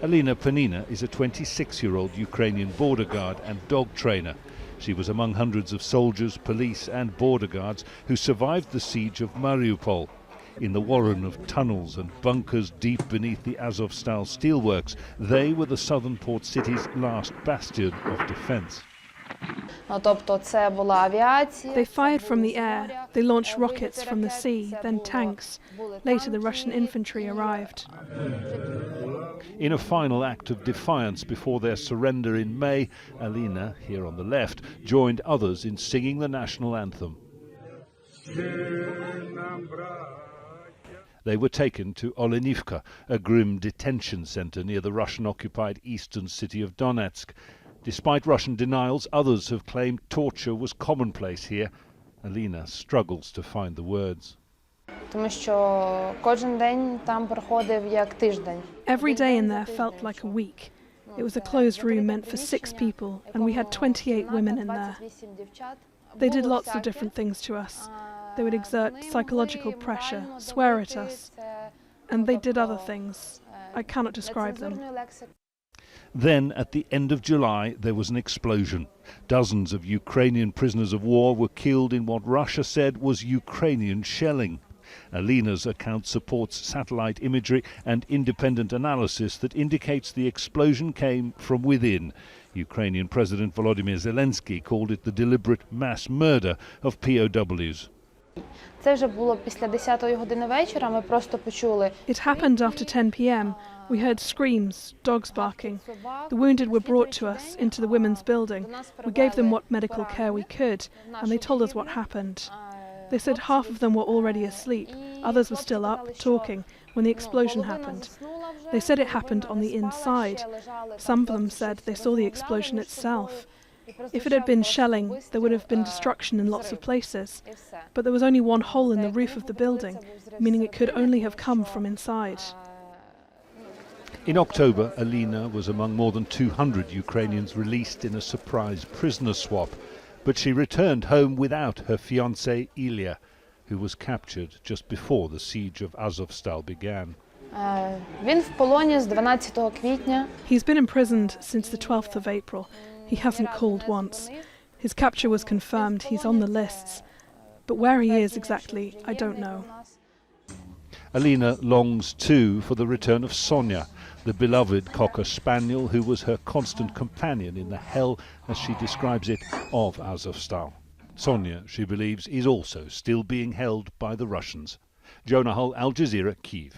Alina Panina is a 26-year-old Ukrainian border guard and dog trainer. She was among hundreds of soldiers, police and border guards who survived the siege of Mariupol. In the warren of tunnels and bunkers deep beneath the Azovstal steelworks, they were the southern port city's last bastion of defense. They fired from the air, they launched rockets from the sea, then tanks. Later the Russian infantry arrived. In a final act of defiance before their surrender in May, Alina, here on the left, joined others in singing the national anthem. They were taken to Olenivka, a grim detention center near the Russian-occupied eastern city of Donetsk. Despite Russian denials, others have claimed torture was commonplace here. Alina struggles to find the words. Every day in there felt like a week. It was a closed room meant for 6 people, and we had 28 women in there. They did lots of different things to us. They would exert psychological pressure, swear at us, and they did other things. I cannot describe them. Then, at the end of July, there was an explosion. Dozens of Ukrainian prisoners of war were killed in what Russia said was Ukrainian shelling. Alina's account supports satellite imagery and independent analysis that indicates the explosion came from within. Ukrainian President Volodymyr Zelensky called it the deliberate mass murder of POWs. It happened after 10 p.m. We heard screams, dogs barking. The wounded were brought to us into the women's building. We gave them what medical care we could, and they told us what happened. They said half of them were already asleep, others were still up, talking, when the explosion happened. They said it happened on the inside. Some of them said they saw the explosion itself. If it had been shelling, there would have been destruction in lots of places. But there was only one hole in the roof of the building, meaning it could only have come from inside. In October, Alina was among more than 200 Ukrainians released in a surprise prisoner swap. But she returned home without her fiancé Ilya, who was captured just before the siege of Azovstal began. He's been imprisoned since the 12th of April. He hasn't called once. His capture was confirmed, he's on the lists. But where he is exactly, I don't know. Alina longs too for the return of Sonia, the beloved Cocker Spaniel who was her constant companion in the hell, as she describes it, of Azovstal. Sonia, she believes, is also still being held by the Russians. Jonah, Al Jazeera, Kyiv.